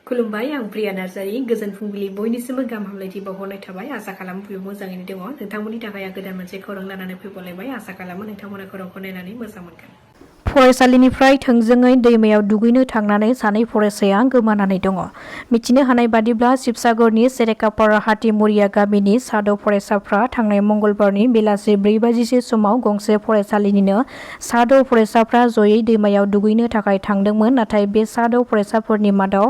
खुलुमबाय आं प्रिया नार्जारी गोजोन फुंबिलि बयनिसिमबो गाहाम हामलायथि बावहरनाय थाबाय आसा खालामो बयबो मोजाङैनो दङ नोंथांमोननि थाखाय आं गोदान मोनसे खौरां लानानै फैबावलायबाय आसा खालामो नोंथांमोना खौरांखौ नायनानै मोजां मोनगोन। फरायसालिनिफ्राय थोंजोङै दैमायाव दुगैनो थांनानै सानै फरायसाया गोमानानै दङ। मिथिनो हानाय बादिब्ला शिबसागरनि सेरेकापारा हातिमुरिया गामिनि साद' फरायसाफ्रा थांनाय मंगलबारनि बेलासि 4 बाजिसो समाव गंसे फरायसालिनिनो साद' फरायसाफ्रा जयै दैमायाव दुगैनो थाखाय थांदोंमोन। नाथाय बे साद' फरायसाफोरनि मादाव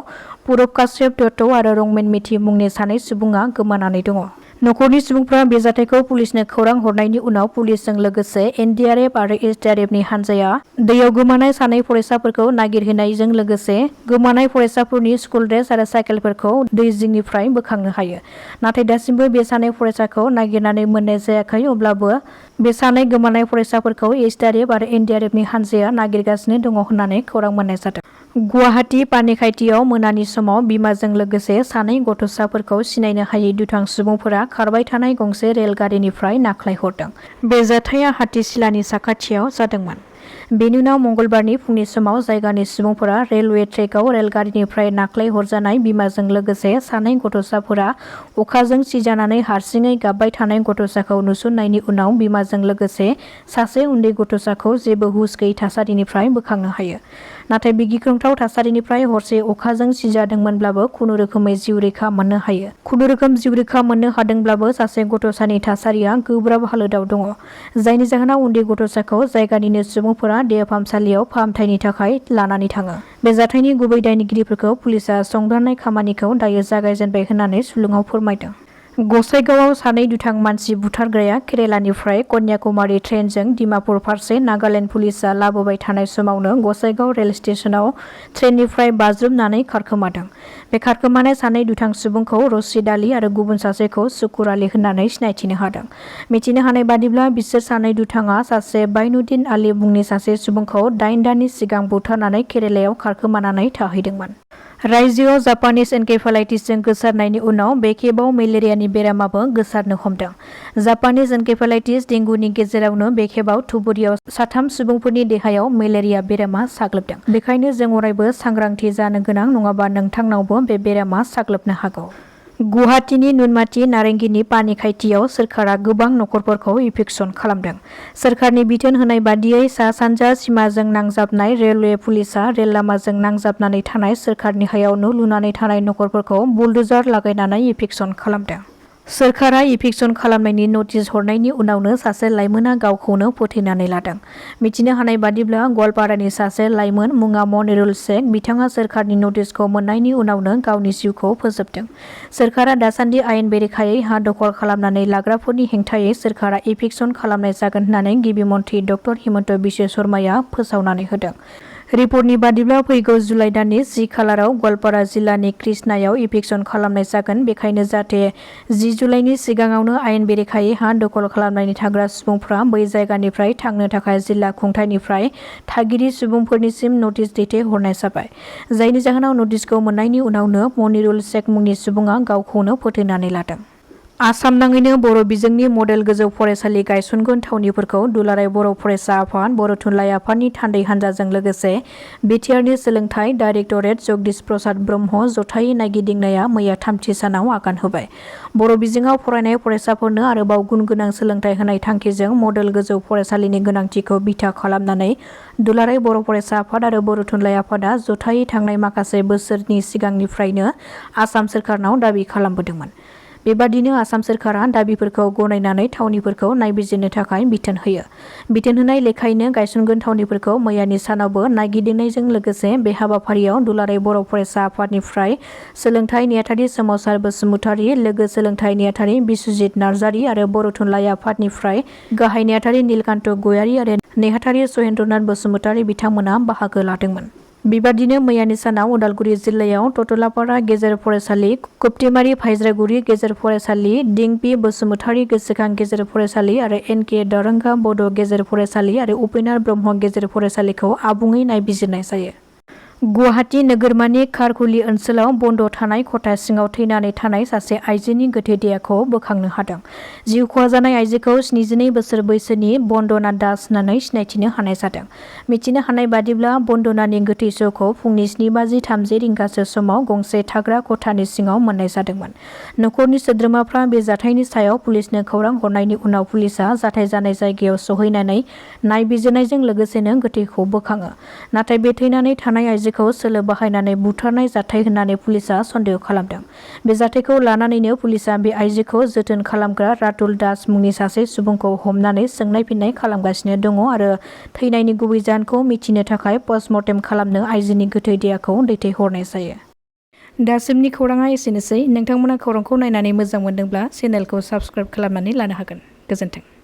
पुरब काश्यप दत्त आरो रंमेन मिथि मुंनि सानै सुबुङा गोमानानै दङ। नखरनि सुबुंफ्रा बे जाथायखौ पुलिसनो खौरां हरनायनि उनाव पुलिसजों लोगोसे एनडीआरएफ आरो एसडीआरएफनि हानजाया दैयाव गोमानाय सानै फरायसाफोरखौ नागिरहैनायजों लोगोसे गोमानाय फरायसाफोरनि स्कुल ड्रेस आरो साइकेलफोरखौ दै जिंनिफ्राय बोखांनो हायो। नाथाय दासिमबो बे सानै फरायसाखौ नागिरनानै मोननाय जायाखै। अब्लाबो बे सानै गोमानाय फरायसाफोरखौ एसडीआरएफ आरो एनडीआरएफनि हानजाया नागिरगासिनो दङ होननानै खौरां मोननाय जादों। गुवाहाटी पानिखायथियाव मोनानि समाव बिमाजों लोगोसे सानै गथ'साफोरखौ सिनायनो हायै दुथां सुबुंफोरा खारबाय थानाय गंसे रेलगारिनिफ्राय नाख्लायहरदों। बे जाथाया हाथिसिलानि साखाथियाव जादोंमोन। बेनि उनाव मंगलबारनि फुंनि समाव जायगानि सुबुंफोरा रेलवे ट्रेकआव रेलगारिनिफ्राय नाख्लायहरजानाय बिमाजों लोगोसे सानै गथ'साफोरा अखाजों सिजानानै हारसिङै गाबबाय थानाय गथ'साखौ नुसननायनि उनाव बिमाजों लोगोसे सासे उन्दै गथ'साखौ जेबो हुस गैयै थासारिनिफ्राय बोखांनो हायो। नाथाय बे गिख्रंथाव थासारिनिफ्राय हरसे अखाजों सिजादोंमोनब्लाबो खुनुरोखोमै जिउ रैखा मोननो हायो। खुनुरोखोम जिउ रैखा मोननो हादोंब्लाबो सासे गथ'सानि थासारिया गोब्राब हालोदाव दङ। जायनि जाहोनाव उन्दै गथ'साखौ जायगानिनो सुबुंफोरा देहा फाहामसालियाव फाहामथायनि थाखाय लानानै थाङो। बे जाथायनि गुबै दायनिगिरिफोरखौ पुलिसआ संदाननाय खामानिखौ दायो जागायजेनबाय होननानै सुलुङाव फोरमायदों। गसाइगावआव सानै दुथां मानसि बुथारग्राया केरेलानिफ्राय कन्याकुमारी ट्रेनजों डिमापुर फारसे नागालेण्ड पुलिसआ लाबोबाय थानाय समावनो गसाइगाव रेल स्टेशनाव ट्रेननिफ्राय बाज्रुमनानै खारखोमादों। बे खारखोमानाय सानै दुथां सुबुंखौ रशिद आली आरो गुबुन सासेखौ सुकुर आली होननानै सिनायथिनो हादों। मिथिनो हानाय बादिब्ला बिसोर सानै दुथाङा सासे बाइनुद्दिन आली मुंनि सासे सुबुंखौ 8 दाननि सिगां बुथारनानै केरेलायाव खारखोमानानै थाहैदोंमोन। रायजोआव जापानिज एनकेफेलाइटिसजों गोसारनायनि उनाव बे खेबाव मेलेरियानि बेरामाबो गोसारनो हमदों। जापानिज एनकेफेलाइटिस डेंगुनि गेजेरावनो बे खेबाव धुबुरियाव 3 सुबुंफोरनि देहायाव मेलेरिया बेरामा साग्लोबदों। बेखायनो जों अरायबो सांग्रांथि जानो गोनां, नङाबा नोंथांनावबो बे बेरामा साग्लोबनो हागौ। गुवाहाटीनि नुनमाथि नारेंगीनि पानिखायथियाव सोरखारा गोबां नखरफोरखौ इभिक्सन खालामदों। सोरखारनि बिथोन होनाय बादियै सा-सानजा सिमाजों नांजाबनाय रेलवे पुलिसआ रेल लामाजों नांजाबनानै थानाय सोरखारनि हायाव न' लुनानै थानाय नखरफोरखौ बुलडोजार लागायनानै इभिक्सन खालामदों। सोरखारा इभिक्सन खालामनायनि नटिस हरनायनि उनावनो सासे लाइमोना गावखौनो फोथैनानै लादों। मिथिनो हानाय बादिब्ला गवालपारानि सासे लाइमोन मुङा मनिरुल शेख, बिथाङा सोरखारनि नटिसखौ मोननायनि उनावनो गावनि जिउखौ फोजोबदों। सोरखारा दासान्दि आयेन बेरेखायै हा दखल खालामनानै लाग्राफोरनि हेंथायै सोरखारा इभिक्सन खालामनाय जागोन होननानै गिबि मन्थ्रि डक्टर हिमन्त बिश्व शर्माया फोसावनानै होदों। रिपर्टनि बादिब्ला फैगौ जुलाइ दाननि 10 खालाराव गवालपारा जिल्लानि कृष्णायाव इभिक्सन खालामनाय जागोन। बेखायनो जाहाथे 10 जुलाइनि सिगाङावनो आयेन बेरेखायै हा दखल खालामनानै थाग्रा सुबुंफ्रा बै जायगानिफ्राय थांनो थाखाय जिल्ला खुंथायनिफ्राय थागिरि सुबुंफोरनिसिम नटिस दैथायहरनाय जाबाय। जायनि जाहोनाव नटिसखौ मोननायनि उनावनो मनिरुल शेख मुंनि सुबुङा गावखौनो फोथैनानै लादों। आसाम नाङैनो बर' बिजोंनि मडेल गोजौ फरायसालि गायसनगोन थावनिफोरखौ दुलाराय बर' फरायसा आफाद, बर' थुनलाइ आफादनि थान्दै हान्जाजों लोगोसे बिटिआरनि सोलोंथाइ डाइरेक्टरेट जगदीश प्रसाद ब्रह्म जथायै नायगिदिंनाया मैया 3थि सानाव आगान होबाय। बर' बिजोङाव फरायनाय फरायसाफोरनो आरोबाव गुन गोनां सोलोंथाइ होनाय थांखिजों मडेल गोजौ फरायसालिनि गोनांथिखौ बिथा खालामनानै दुलाराय बर' फरायसा आफाद आरो बर' थुनलाइ आफादा जथायै थांनाय माखासे बोसोरनि सिगांनिफ्रायनो आसाम सोरखारनाव दाबि खालामबोदोंमोन। बेबादिनो आसाम सोरखारा दाबिफोरखौ गनायनानै थावनिफोरखौ नायबिजिरनो थाखाय बिथोन होयो। बिथोन होनाय लेखायैनो गायसनगोन थावनिफोरखौ मैयानि सानावबो नायगिदिंनायजों लोगोसे बे हाबाफारियाव दुलाराय बर' फरायसा आफादनिफ्राय सोलोंथाइ नेहाथारि सोमावसार बसुमतारी, लोगो सोलोंथाइ नेहाथारि बिस्वजित नार्जारी आरो बर' थुनलाइ आफादनिफ्राय गाहाय नेहाथारि नीलकान्त गयारी आरो नेहाथारि सहेन्द्रनाथ बसुमतारी बिथांमोना बाहागो लादोंमोन। बेबादिनो मैयानि सानाव उदालगुरि जिल्लायाव ततलापारा गेजेर फरायसालि, कुपटिमारि फायज्रागुरि गेजेर फरायसालि, दिंपि बसुमतारी गोसोखां गेजेर फरायसालि आरो एन.के. दारंगा बड' गेजेर फरायसालि आरो उपेन्द्र ब्रह्म गेजेर फरायसालिखौ आबुङै नायबिजिरनाय जायो। गुवाहाटी नोगोरमानि खारखुलि ओनसोलाव बन्द थानाय खथा सिङाव थैनानै थानाय सासे आइजोनि गोथै देहाखौ बोखांनो हादों। जिउ खहा जानाय आइजोखौ 72 बोसोर बैसोनि बन्दना दास होननानै सिनायथिनो हानाय जादों। मिथिनो हानाय बादिब्ला बन्दनानि गोथै सहखौ फुंनि 7:30 रिंगासो समाव गंसे थाग्रा खथानि सिङाव मोननाय जादोंमोन। नखरनि सोद्रोमाफ्रा बे जाथायनि सायाव पुलिसनो खौरां हरनायनि उनाव पुलिसा जाथाय जानाय जायगायाव सहैनानै नायबिजिरनायजों लोगोसेनो गोथैखौ बोखाङो। नाथाय बे थैनानै थानाय आइजोखौ सोलो बाहायनानै बुथारनाय जाथाय होननानै पुलिसा सन्देह खालामदों। बे जाथायखौ लानानैनो पुलिसा बे आइजोखौ जोथोन खालामग्रा रातुल दास मुंनि सासे सुबुंखौ हमनानै सोंनाय फिन्नाय खालामगासिनो दङ आरो थैनायनि गुबै जाहोनखौ मिथिनो थाखाय पस्टमर्टेम खालामनो आइजोनि गोथै देहाखौ दैथायहरनाय जायो। दासिमनि खौराङा एसेनोसै। नोंथांमोना खौरांखौ नायनानै मोजां मोनदोंब्ला चेनेलखौ साबस्क्राइब खालामनानै लानो हागोन। गोजोन्थों।